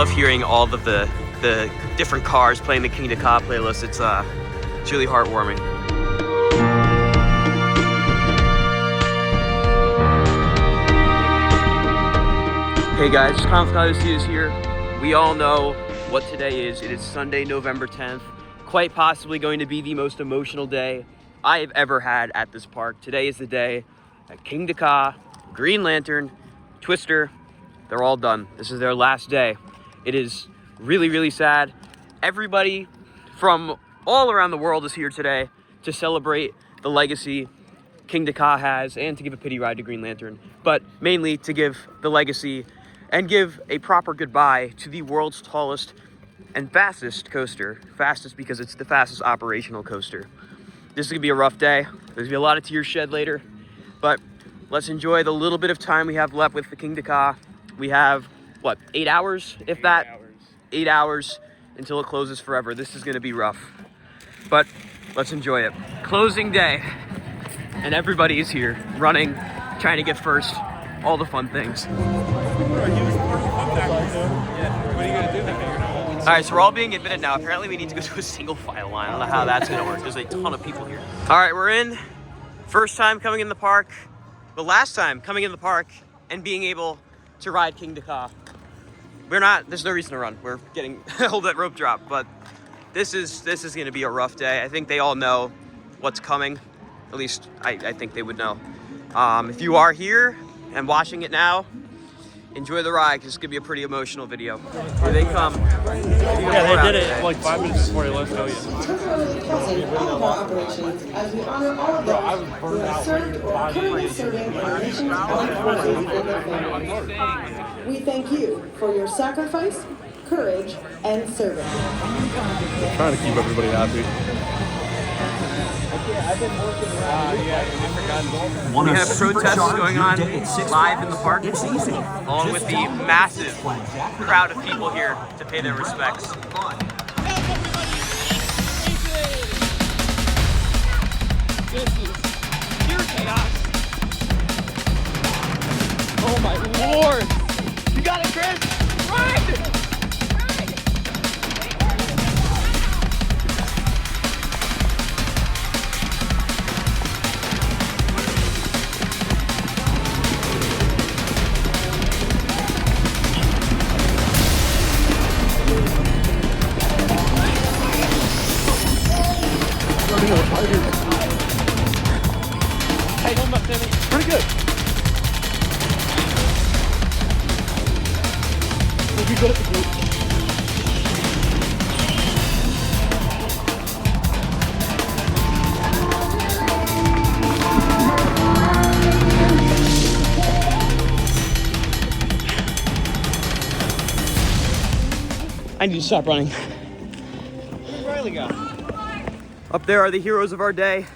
love hearing all of the different cars playing the Kingda Ka playlist. It's really heartwarming. Hey guys, Kingda is here. We all know what today is. It is Sunday, November 10th. Quite possibly going to be the most emotional day I have ever had at this park. Today is the day that Kingda Ka, Green Lantern, Twister, they're all done. This is their last day. It is really, really sad. Everybody from all around the world is here today to celebrate the legacy Kingda Ka has and to give a pity ride to Green Lantern, but mainly to give the legacy and give a proper goodbye to the world's tallest and fastest coaster. Fastest because it's the fastest operational coaster. This is gonna be a rough day. There's gonna be a lot of tears shed later, but let's enjoy the little bit of time we have left with the Kingda Ka. We have, what, 8 hours, if that? 8 hours until it closes forever. This is gonna be rough, but let's enjoy it. Closing day, and everybody is here, running, trying to get first, all the fun things. All right, so we're all being admitted now. Apparently we need to go to a single file line. I don't know how that's gonna work. There's a ton of people here. All right, we're in. First time coming in the park. The last time coming in the park and being able to ride Kingda Ka. There's no reason to run. We're getting hold that rope drop, but this is gonna be a rough day. I think they all know what's coming. At least I think they would know. If you are here and watching it now, enjoy the ride, because it's gonna be a pretty emotional video. Here they come. Yeah, they did it like 5 minutes before they left. Oh yeah. All of our operations as we honor all of those who have served or are currently serving our nation's armed forces and their families. We thank you for your sacrifice, courage, and service. I'm trying to keep everybody happy. We have protests going on live in the park, along with the massive crowd of people here to pay their respects. This is pure chaos. Oh my lord! You got it, Chris! Ride! Hey, don't mess with me. Pretty good. We'll be good at the group. I need to stop running. Where'd Riley go? Up there are the heroes of our day,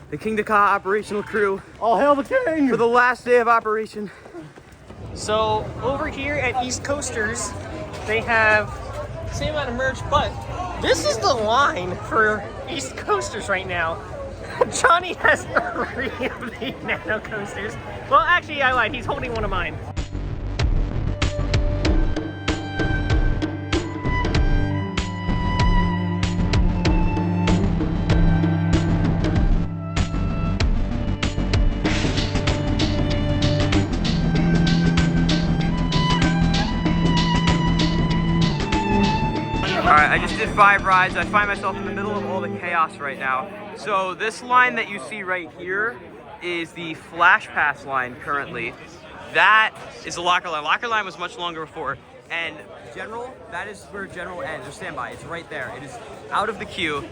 the Kingda Ka operational crew. All hail the king! For the last day of operation. So over here at East Coasters, they have the same amount of merch, but this is the line for East Coasters right now. Johnny has 3 of the nano coasters. Well, actually, I lied. He's holding one of mine. Alright, I just did 5 rides. I find myself in the middle of all the chaos right now. So this line that you see right here is the Flash Pass line currently. That is the locker line. Locker line was much longer before. And General, that is where General ends, or standby. It's right there. It is out of the queue.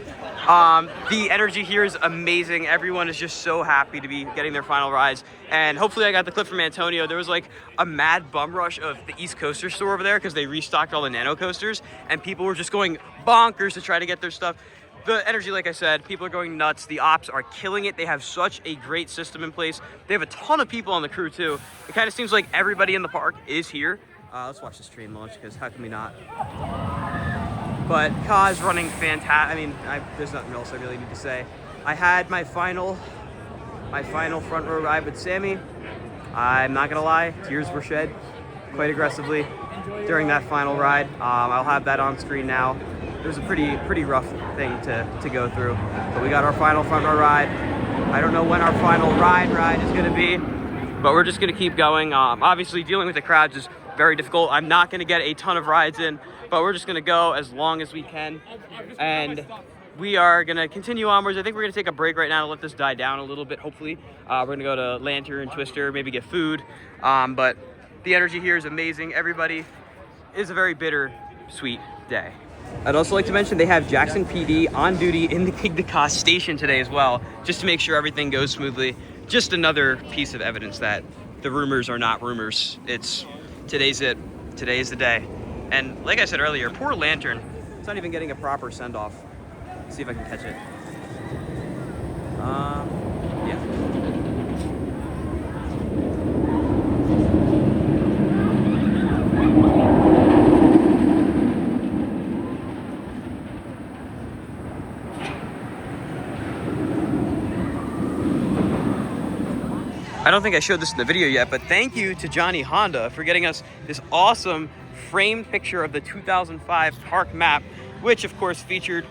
The energy here is amazing. Everyone is just so happy to be getting their final rides. And hopefully I got the clip from Antonio. There was like a mad bum rush of the East Coaster store over there because they restocked all the nano coasters and people were just going bonkers to try to get their stuff. The energy, like I said, people are going nuts. The ops are killing it. They have such a great system in place. They have a ton of people on the crew too. It kind of seems like everybody in the park is here. Let's watch this train launch, because how can we not? But Ka is running fantastic. I mean, there's nothing else I really need to say. I had my final front row ride with Sammy. I'm not gonna lie, tears were shed. quite aggressively during that final ride. I'll have that on screen now. It was a pretty rough thing to go through, but we got our final front row ride. I don't know when our final ride is going to be, but we're just going to keep going. Obviously, dealing with the crowds is very difficult. I'm not going to get a ton of rides in, but we're just going to go as long as we can, and we are going to continue onwards. I think we're going to take a break right now to let this die down a little bit, hopefully. We're going to go to Lantern, Twister, maybe get food, but the energy here is amazing. Everybody is a very bittersweet day. I'd also like to mention they have Jackson PD on duty in the Kingda Ka station today as well, just to make sure everything goes smoothly. Just another piece of evidence that the rumors are not rumors. Today's it. Today is the day. And like I said earlier, poor Lantern, it's not even getting a proper send-off. Let's see if I can catch it. Yeah. I don't think I showed this in the video yet, but thank you to Johnny Honda for getting us this awesome framed picture of the 2005 park map, which of course featured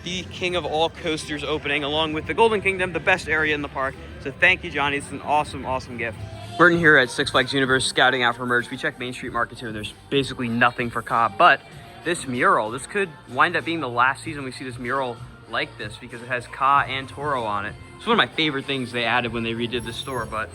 the King of all coasters opening along with the Golden Kingdom, the best area in the park. So thank you, Johnny. It's an awesome, awesome gift. We're in here at Six Flags Universe scouting out for merch. We checked Main Street Markets here. There's basically nothing for Ka, but this mural, this could wind up being the last season we see this mural like this because it has Ka and Toro on it. It's one of my favorite things they added when they redid the store, but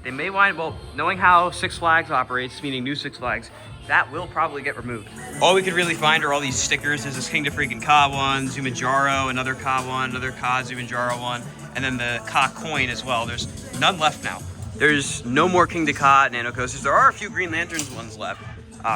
they may wind, well, knowing how Six Flags operates, meaning new Six Flags, that will probably get removed. All we could really find are all these stickers. There's this Kingda freaking Ka one, Zumanjaro, another Ka one, another Ka Zumanjaro one, and then the Ka coin as well. There's none left now. There's no more Kingda Ka nano coasters. There are a few Green Lanterns ones left,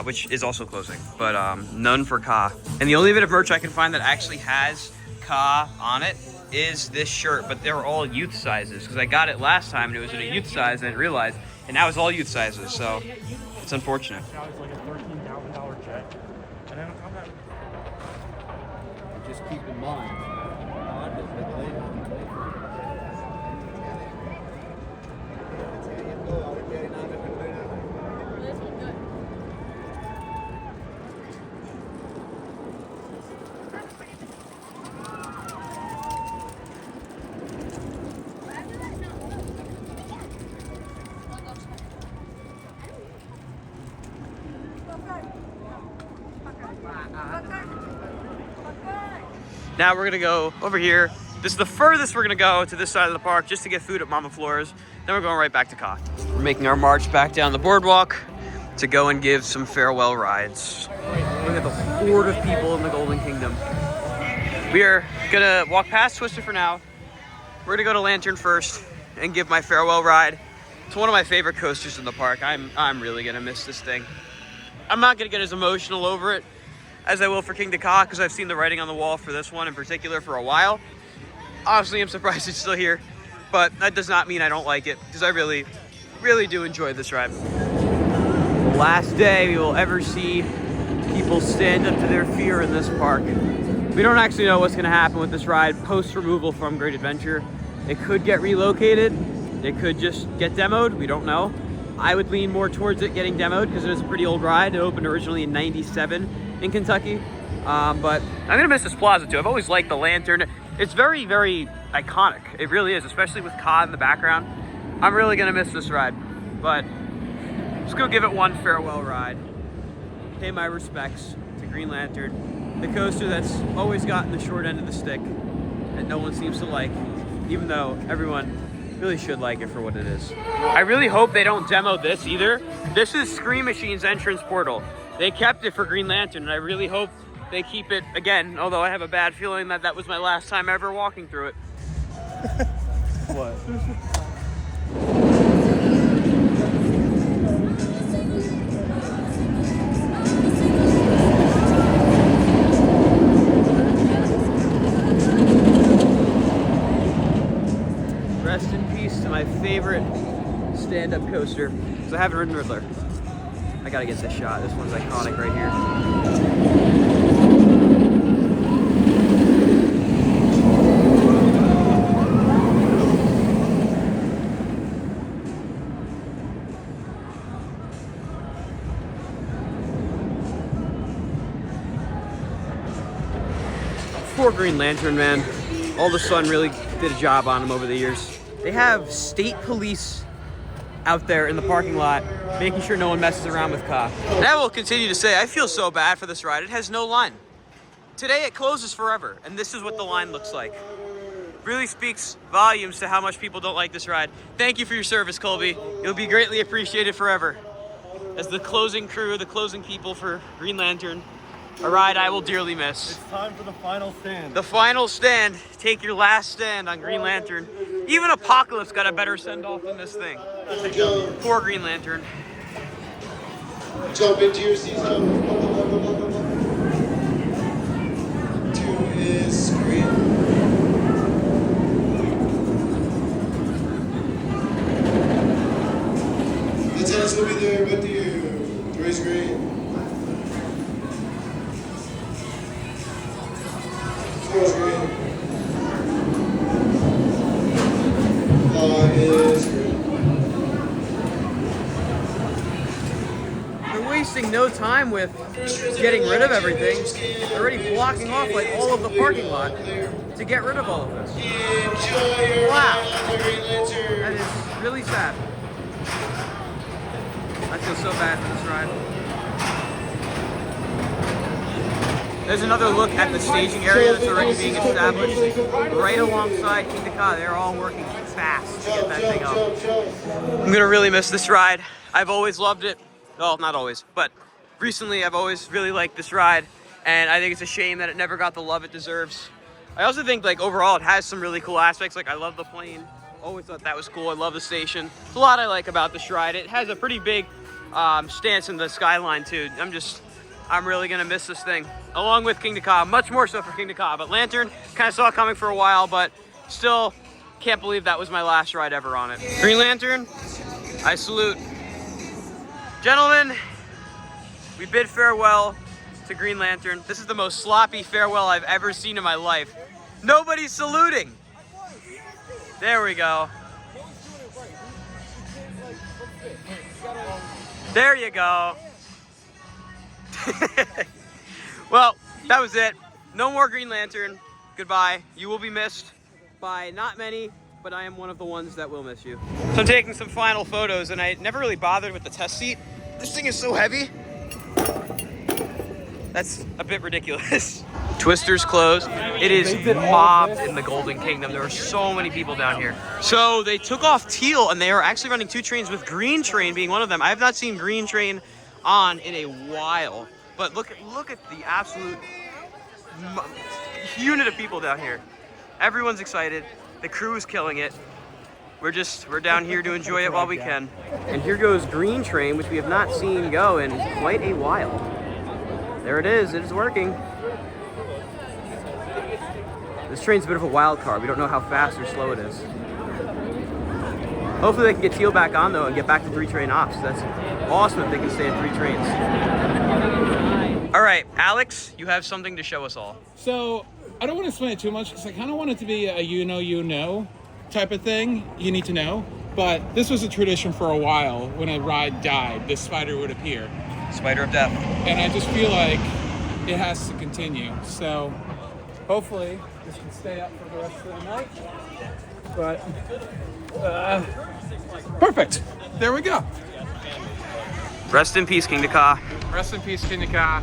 which is also closing, but none for Ka. And the only bit of merch I can find that actually has Ka on it is this shirt, but they're all youth sizes because I got it last time and it was in a youth size and I didn't realize, and now it's all youth sizes, so it's unfortunate. Now it's like a $13,000 jet. And I'm not... Just keep in mind, Now we're gonna go over here. This is the furthest we're gonna go to this side of the park just to get food at Mama Flora's. Then we're going right back to Ka. We're making our march back down the boardwalk to go and give some farewell rides. Look at the horde of people in the Golden Kingdom. We are gonna walk past Twister for now. We're gonna go to Lantern first and give my farewell ride. It's one of my favorite coasters in the park. I'm really gonna miss this thing. I'm not gonna get as emotional over it as I will for Kingda Ka because I've seen the writing on the wall for this one in particular for a while. Honestly, I'm surprised it's still here, but that does not mean I don't like it because I really, really do enjoy this ride. The last day we will ever see people stand up to their fear in this park. We don't actually know what's gonna happen with this ride post-removal from Great Adventure. It could get relocated. It could just get demoed. We don't know. I would lean more towards it getting demoed because it is a pretty old ride. It opened originally in '97 in Kentucky. But I'm gonna miss this plaza too. I've always liked the Lantern. It's very, very iconic. It really is, especially with Ka in the background. I'm really gonna miss this ride. But let's go give it one farewell ride. Pay my respects to Green Lantern, the coaster that's always gotten the short end of the stick that no one seems to like, even though everyone really should like it for what it is. I really hope they don't demo this either. This is Scream Machine's entrance portal. They kept it for Green Lantern, and I really hope they keep it again, although I have a bad feeling that that was my last time ever walking through it. What? Rest in peace to my favorite stand-up coaster, because I haven't ridden Riddler. I gotta get this shot. This one's iconic right here. Green Lantern, man. All the sun really did a job on them over the years. They have state police out there in the parking lot, making sure no one messes around with Ka. And I will continue to say, I feel so bad for this ride. It has no line. Today it closes forever, and this is what the line looks like. Really speaks volumes to how much people don't like this ride. Thank you for your service, Colby. You'll be greatly appreciated forever. As the closing crew, the closing people for Green Lantern, a ride I will dearly miss. It's time for the final stand. The final stand. Take your last stand on Green Lantern. Even Apocalypse got a better send-off than this thing. Poor Green Lantern. Jump into your seats. 2 is green. The tennis will be there with you. 3 is green. 4 is green. 5 is green. They're wasting no time with getting rid of everything. They're already blocking off like all of the parking lot to get rid of all of this. Wow. That is really sad. I feel so bad for this ride. There's another look at the staging area that's already being established right alongside Kingda Ka. They're all working fast to get that thing up. I'm gonna really miss this ride. I've always loved it. Well, not always, but recently I've always really liked this ride, and I think it's a shame that it never got the love it deserves. I also think like overall it has some really cool aspects. Like I love the plane. Always thought that was cool. I love the station. There's a lot I like about this ride. It has a pretty big stance in the skyline too. I'm really gonna miss this thing, along with Kingda Ka, much more so for Kingda Ka. But Lantern, kind of saw it coming for a while, but still can't believe that was my last ride ever on it. Green Lantern, I salute. Gentlemen, we bid farewell to Green Lantern. This is the most sloppy farewell I've ever seen in my life. Nobody's saluting. There we go. There you go. Well, that was it. No more Green Lantern. Goodbye. You will be missed by not many, but I am one of the ones that will miss you. So I'm taking some final photos, and I never really bothered with the test seat. This thing is so heavy. That's a bit ridiculous. Twister's closed. It is mobbed in the Golden Kingdom. There are so many people down here. So they took off Teal, and they are actually running 2 trains with Green Train being one of them. I have not seen Green Train on in a while, but look at the absolute unit of people down here. Everyone's excited. The crew is killing it. We're down here to enjoy it while we can. And here goes Green Train, which we have not seen go in quite a while. There it is working. This train's a bit of a wild card. We don't know how fast or slow it is. Hopefully they can get Teal back on though and get back to 3 train ops. That's awesome if they can stay in 3 trains. All right, Alex, you have something to show us all. So I don't want to explain it too much because I kind of want it to be a you know type of thing. You need to know. But this was a tradition for a while. When a ride died, this spider would appear. Spider of Death. And I just feel like it has to continue. So hopefully this can stay up for the rest of the night. But perfect. There we go. Rest in peace, Kingda Ka. Rest in peace, Kingda Ka.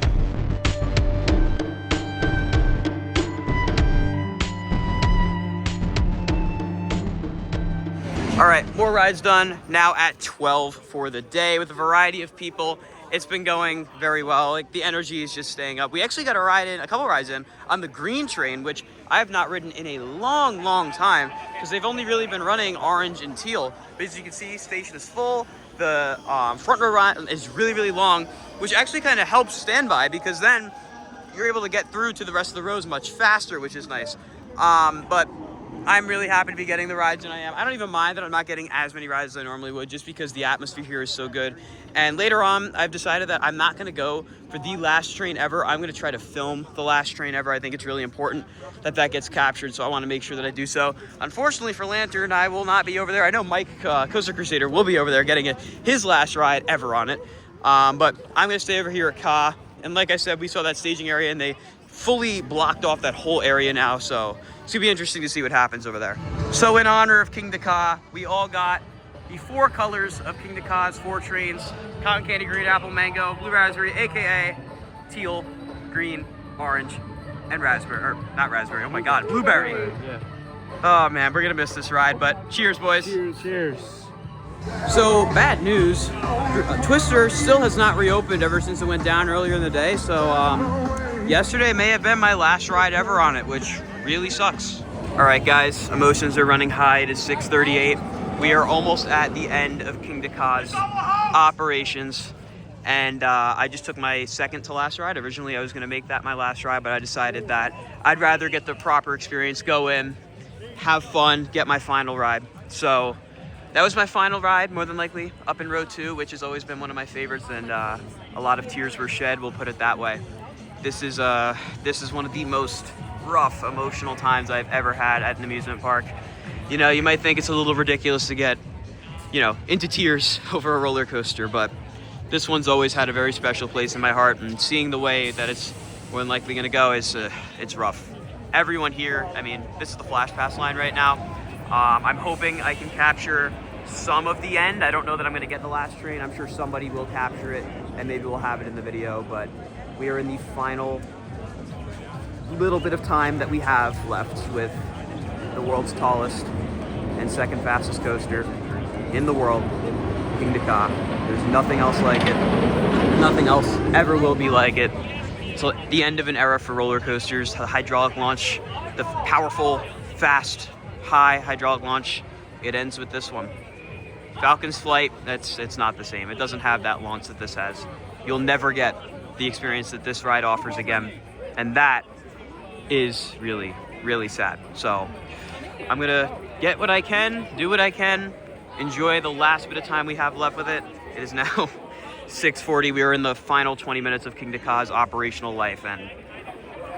All right, more rides done. Now at 12 for the day with a variety of people. It's been going very well. Like the energy is just staying up. We actually got a couple rides in on the Green Train, which I have not ridden in a long time because they've only really been running orange and teal. But as you can see, station is full. The front row ride is really long, which actually kind of helps standby because then you're able to get through to the rest of the rows much faster, which is nice. But I'm really happy to be getting the rides, and I don't even mind that I'm not getting as many rides as I normally would, just because the atmosphere here is so good. And later on, I've decided that I'm not going to go for the last train ever. I'm going to try to film the last train ever. I think it's really important that that gets captured, so I want to make sure that I do so. Unfortunately for Lantern, I will not be over there. I know Mike, Coaster Crusader, will be over there getting his last ride ever on it. But I'm going to stay over here at Ka. And like I said, we saw that staging area, and they fully blocked off that whole area now, so it's gonna be interesting to see what happens over there. So in honor of Kingda Ka, we all got the 4 colors of Kingda Ka's 4 trains: cotton candy, green apple, mango, blue raspberry, aka teal, green, orange, and raspberry, or not raspberry, oh my god, blueberry. Yeah. Oh man, we're gonna miss this ride, but cheers, boys. Cheers. So bad news, Twister still has not reopened ever since it went down earlier in the day. So yesterday may have been my last ride ever on it, which really sucks. All right guys, emotions are running high. It is 6:38. We are almost at the end of Kingda Ka's operations. And I just took my second to last ride. Originally I was gonna make that my last ride, but I decided that I'd rather get the proper experience, go in, have fun, get my final ride. So that was my final ride, more than likely, up in row 2, which has always been one of my favorites, and a lot of tears were shed, we'll put it that way. This is one of the most rough, emotional times I've ever had at an amusement park. You know, you might think it's a little ridiculous to get, you know, into tears over a roller coaster, but this one's always had a very special place in my heart, and seeing the way that it's more than likely gonna go is, it's rough. Everyone here, I mean, this is the Flash Pass line right now. I'm hoping I can capture some of the end. I don't know that I'm gonna get the last train. I'm sure somebody will capture it and maybe we'll have it in the video, but we are in the final little bit of time that we have left with the world's tallest and second fastest coaster in the world, Kingda Ka. There's nothing else like it. Nothing else ever will be like it. So the end of an era for roller coasters, the hydraulic launch, the powerful, fast, high hydraulic launch, it ends with this one. Falcon's Flight, it's not the same. It doesn't have that launch that this has. You'll never get the experience that this ride offers again. And that is really, really sad. So I'm gonna get what I can, do what I can, enjoy the last bit of time we have left with it. It is now 6:40. We are in the final 20 minutes of Kingda Ka's operational life, and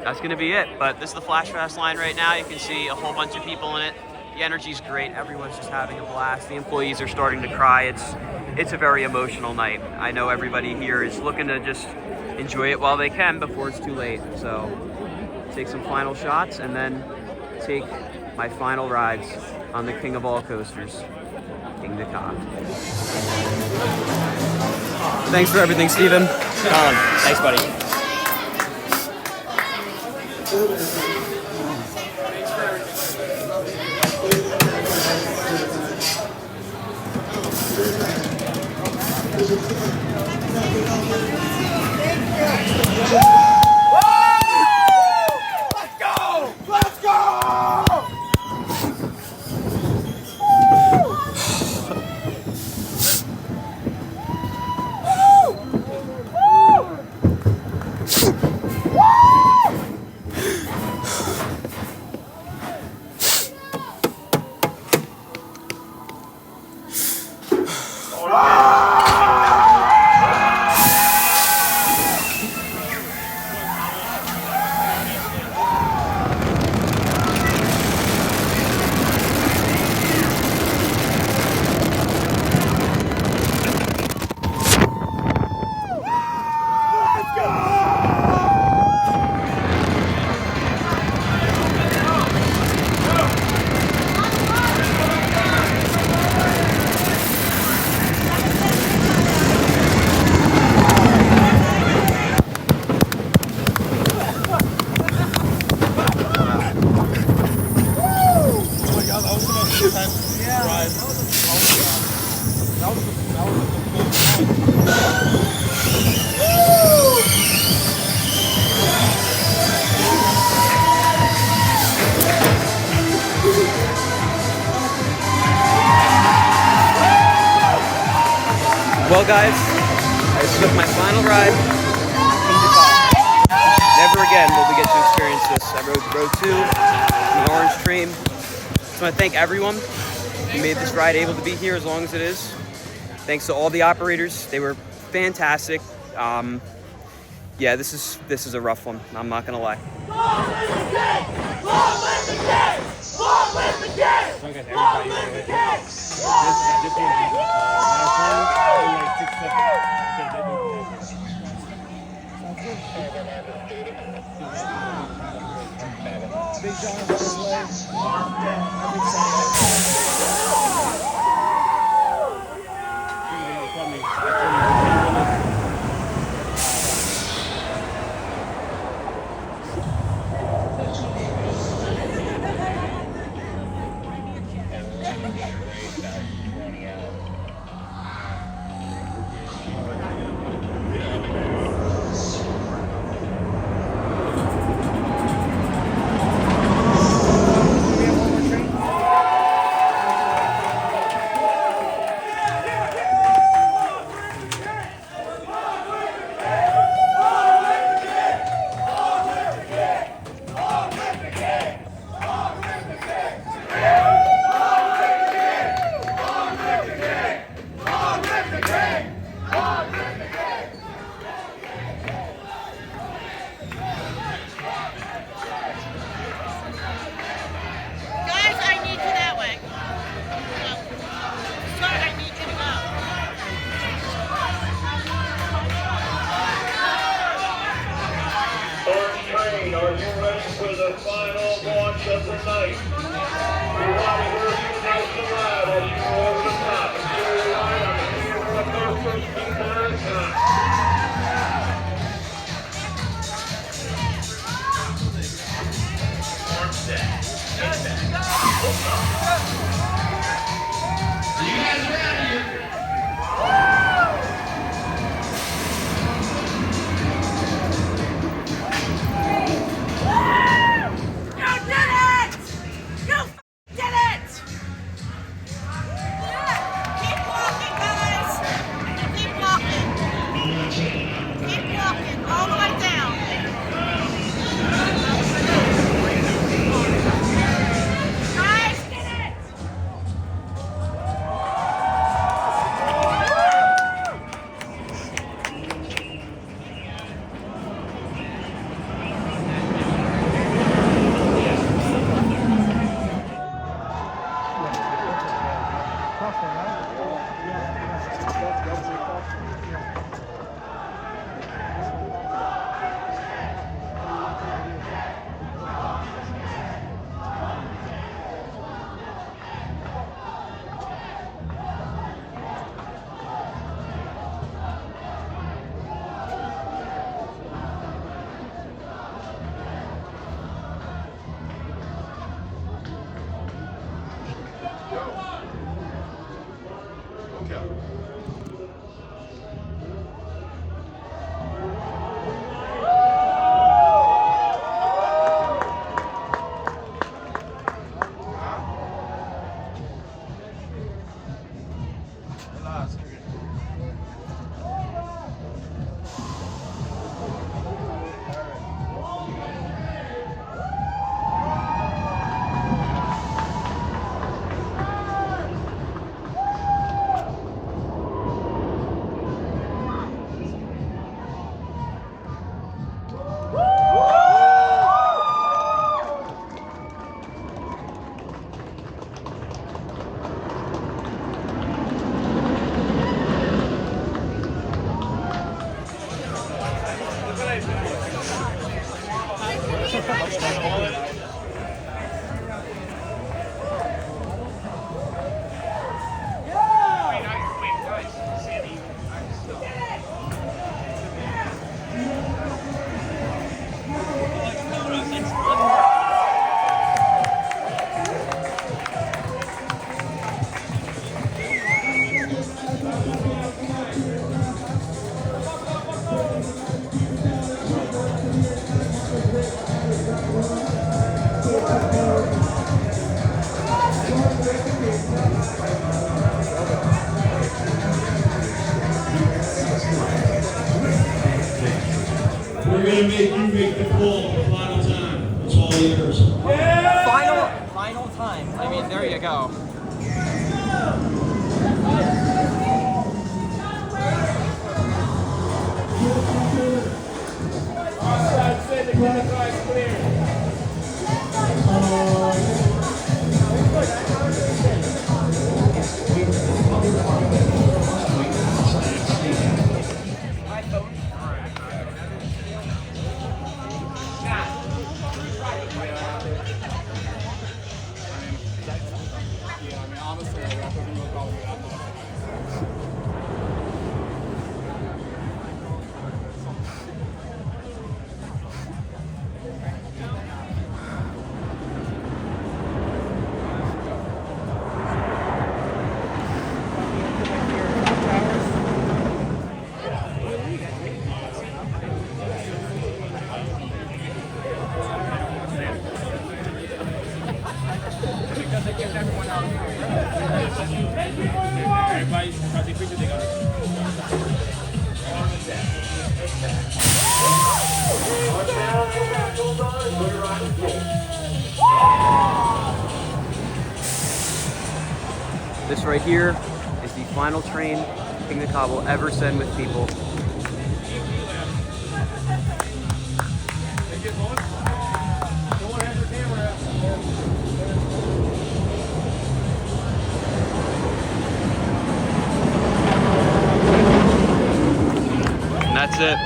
that's gonna be it. But this is the Flash Fast line right now. You can see a whole bunch of people in it. The energy's great. Everyone's just having a blast. The employees are starting to cry. It's a very emotional night. I know everybody here is looking to just enjoy it while they can before it's too late. So take some final shots and then take my final rides on the king of all coasters, Kingda Ka. Thanks for everything, Steven. Thanks, buddy. Well, guys, I just took my final ride. Never again will we get to experience this. I rode row 2, the orange train. Just want to thank everyone who made this ride able to be here as long as it is. Thanks to all the operators. They were fantastic. Yeah, this is a rough one. I'm not gonna lie. Big John is on his way. Are you ready for the final launch of the night? We want to hear you nice and loud as you go over the top. Enjoy your ride on the Kingda Ka Kingda Ka. Arm set. Take that. You guys are out of here. We're going to make you make the call the final time. It's all yours. Final time. I mean, there you go. This right here is the final train Kingda Ka will ever send with people. And that's it.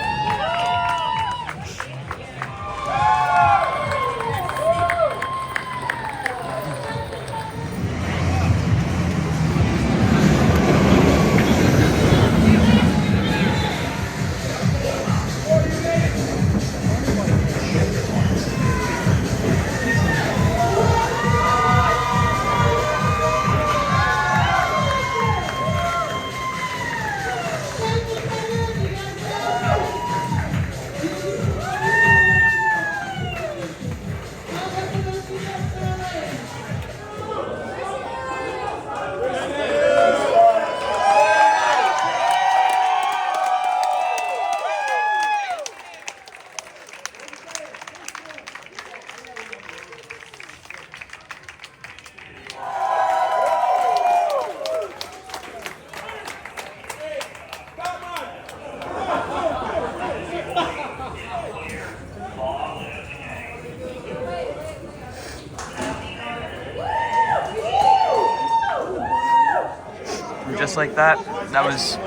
Just like that, that was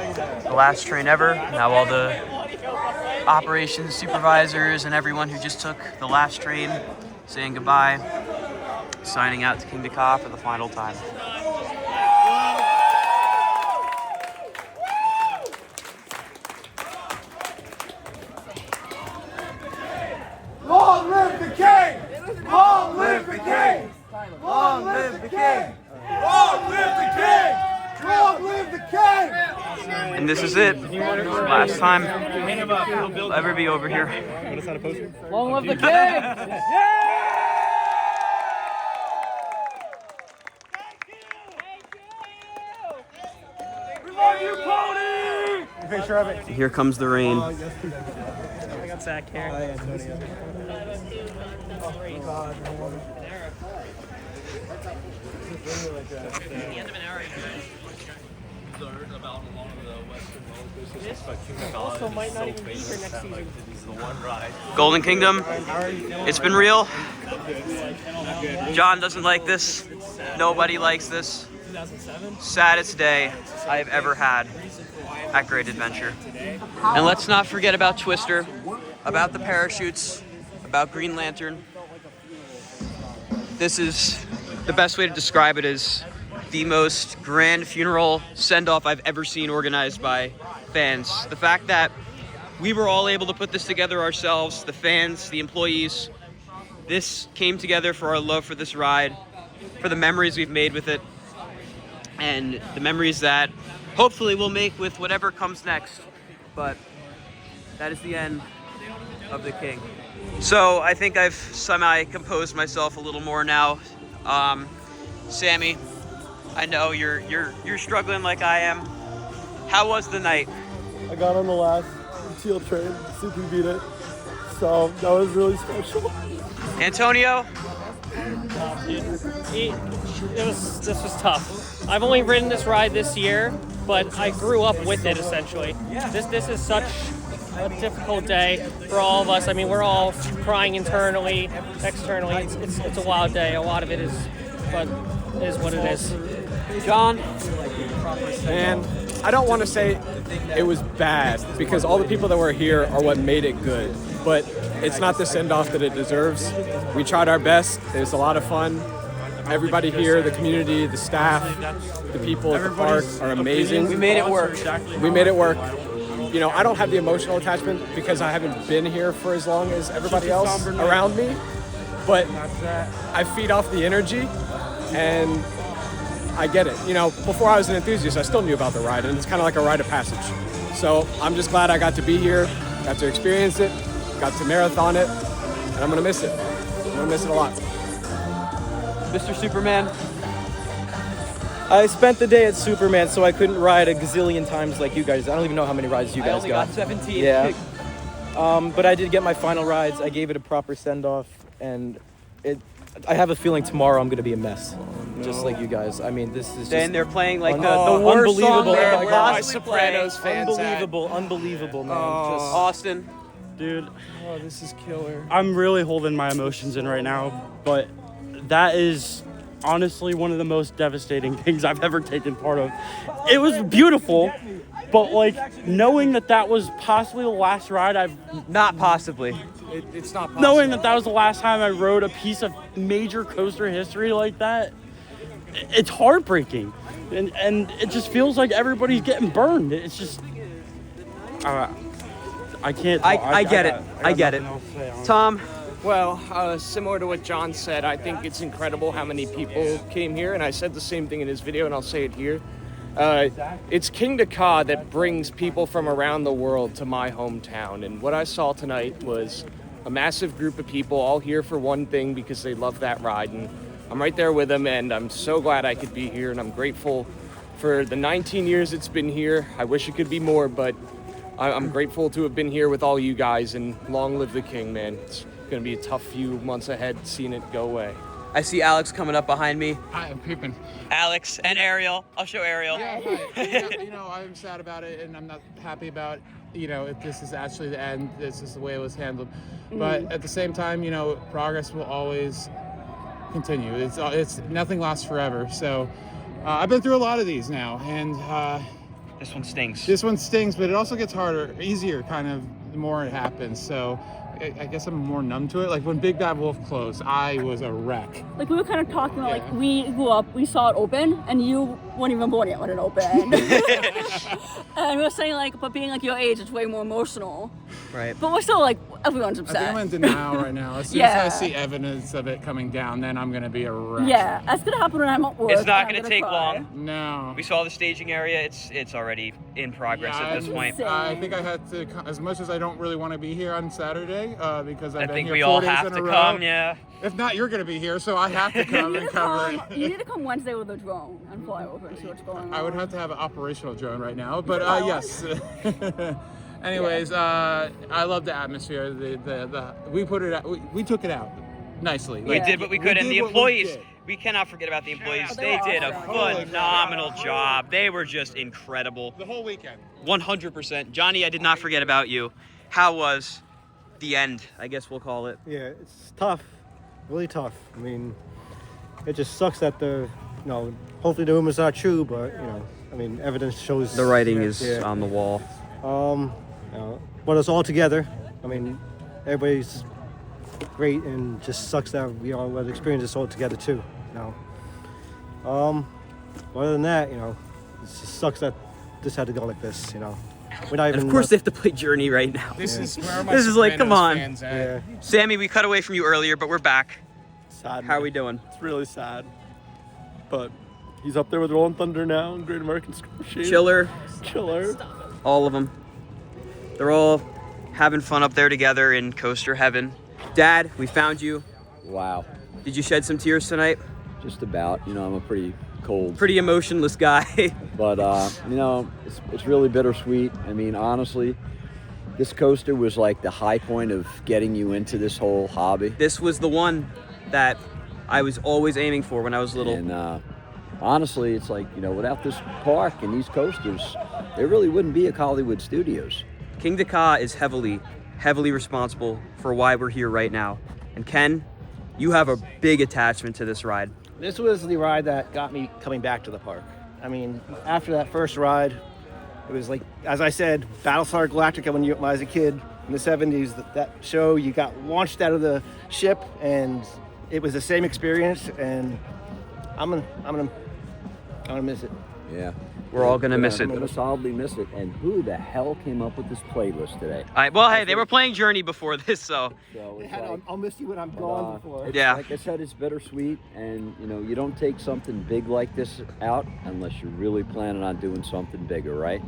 the last train ever. Now all the operations supervisors and everyone who just took the last train saying goodbye, signing out to Kingda Ka for the final time. Long live the king! Long live the king! Long live the king! Long live the king! Long live the king! And this is it. Last time we'll ever be over here. Long live the king! Picture of it. Here comes the rain. I got Zach here. Also might not even be here next season. Golden Kingdom, it's been real. John doesn't like this. Nobody likes this. Saddest day I've ever had at Great Adventure. And let's not forget about Twister, about the parachutes, about Green Lantern. This is the best way to describe it is the most grand funeral send-off I've ever seen organized by fans. The fact that we were all able to put this together ourselves, the fans, the employees, this came together for our love for this ride, for the memories we've made with it, and the memories that hopefully we'll make with whatever comes next. But that is the end of the King. So I think I've semi-composed myself a little more now. Sammy, I know you're struggling like I am. How was the night? I got on the last teal train, CP beat it, so that was really special. Antonio? This was tough. I've only ridden this ride this year, but I grew up with it essentially. This is such a difficult day for all of us. I mean, we're all crying internally, externally. It's a wild day. A lot of it is, but it is what it is. John? And I don't want to say it was bad because all the people that were here are what made it good, but it's not the send-off that it deserves. We tried our best. It was a lot of fun. Everybody here, the community, the staff, the people at the park are amazing. We made it work. We made it work. You know, I don't have the emotional attachment because I haven't been here for as long as everybody else around me, but I feed off the energy and I get it. You know, before I was an enthusiast, I still knew about the ride, and it's kind of like a rite of passage. So I'm just glad I got to be here, got to experience it, got to marathon it, and I'm gonna miss it. I'm gonna miss it a lot. Mr. Superman, I spent the day at Superman, so I couldn't ride a gazillion times like you guys. I don't even know how many rides you guys I only got 17. Yeah. But I did get my final rides. I gave it a proper send-off, and I have a feeling tomorrow I'm going to be a mess, just like you guys. I mean, this is just... Then they're playing like the worst song they could possibly play. Unbelievable, man. Just... Austin. Dude, oh, this is killer. I'm really holding my emotions in right now, but that is honestly one of the most devastating things I've ever taken part of. It was beautiful, but like knowing that was possibly the last ride not possibly. It's not possible. Knowing that was the last time I rode a piece of major coaster history like that, it's heartbreaking, and it just feels like everybody's getting burned. It's just I can't. I get it. I get it. Tom. Well, similar to what John said, I think it's incredible how many people came here, and I said the same thing in his video, and I'll say it here. It's Kingda Ka that brings people from around the world to my hometown, and what I saw tonight was a massive group of people all here for one thing because they love that ride, and I'm right there with them, and I'm so glad I could be here, and I'm grateful for the 19 years it's been here. I wish it could be more, but I'm grateful to have been here with all you guys, and long live the king, man. It's going to be a tough few months ahead seeing it go away. I see Alex coming up behind me. Hi, I'm creeping. Alex and Ariel. I'll show Ariel. Yeah, hi. You know, I'm sad about it, and I'm not happy about, you know, if this is actually the end. This is the way it was handled. But at the same time, you know, progress will always continue. It's nothing lasts forever. So I've been through a lot of these now, and this one stings. This one stings, but it also gets easier, kind of, the more it happens. So I guess I'm more numb to it. Like when Big Bad Wolf closed, I was a wreck. Like we were kind of talking about, like we grew up, we saw it open, and you weren't even born yet when it opened. And we were saying like, but being like your age, it's way more emotional. Right. But we're still like, everyone's upset. I think I'm in denial right now. As soon as I see evidence of it coming down, then I'm gonna be a wreck. Yeah, that's gonna happen when I'm at work. It's not gonna take long. No. We saw the staging area. It's already in progress at this point. I think I had to, as much as I don't really want to be here on Saturday, because I've been here 4 days in a row. I think we all have to come, yeah. If not, you're gonna be here, so I have to come and cover it. You need to come Wednesday with a drone and fly over and see what's going on. I would have to have an operational drone right now, but yes. Anyways, I love the atmosphere. We put it out. We took it out nicely. We did what we could, and the employees. We cannot forget about the employees. They did a phenomenal job. They were just incredible. The whole weekend. 100%. Johnny, I did not forget about you. How was the end, I guess we'll call it? Yeah, it's tough. Really tough. I mean, it just sucks that hopefully the rumor's not true, but, I mean, evidence shows... The writing is on the wall. But it's all together. I mean, everybody's great, and just sucks that we all had experience this all together too. Other than that, it just sucks that this had to go like this. We're not even. And of course, they have to play Journey right now. This is where my This is like, come on. fans at. Sammy, we cut away from you earlier, but we're back. Sad. How are we doing? It's really sad. But he's up there with Rolling Thunder now and Great American Scrapshoot. Chiller. All of them. They're all having fun up there together in coaster heaven. Dad, we found you. Wow. Did you shed some tears tonight? Just about. I'm a pretty cold. Pretty emotionless guy. But, it's really bittersweet. I mean, honestly, this coaster was like the high point of getting you into this whole hobby. This was the one that I was always aiming for when I was little. And honestly, it's like, without this park and these coasters, there really wouldn't be a Hollywood Studios. Kingda Ka is heavily responsible for why we're here right now. And Ken, you have a big attachment to this ride. This was the ride that got me coming back to the park. I mean, after that first ride, it was like, as I said, Battlestar Galactica when I was a kid in the 70s, that show, you got launched out of the ship, and it was the same experience, and I'm gonna miss it. Yeah. We're all gonna miss it. I'm gonna solidly miss it. And who the hell came up with this playlist today? Well, hey, they were playing Journey before this, so. I'll miss you when I'm gone before. Yeah. Like I said, it's bittersweet, and you don't take something big like this out unless you're really planning on doing something bigger, right?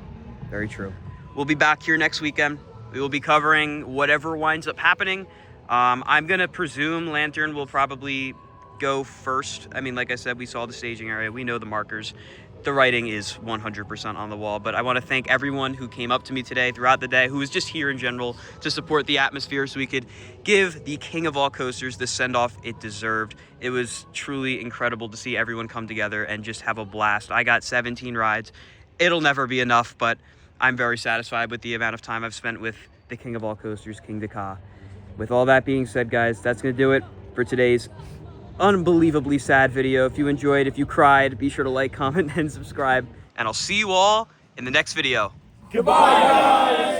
Very true. We'll be back here next weekend. We will be covering whatever winds up happening. I'm gonna presume Lantern will probably go first. I mean, like I said, we saw the staging area. We know the markers. The writing is 100% on the wall, but I want to thank everyone who came up to me today throughout the day, who was just here in general to support the atmosphere so we could give the king of all coasters the send-off it deserved. It was truly incredible to see everyone come together and just have a blast. I got 17 rides. It'll never be enough, but I'm very satisfied with the amount of time I've spent with the king of all coasters, Kingda Ka. With all that being said, guys, that's going to do it for today's unbelievably sad video. If you enjoyed, if you cried, be sure to like, comment, and subscribe. And I'll see you all in the next video. Goodbye, guys!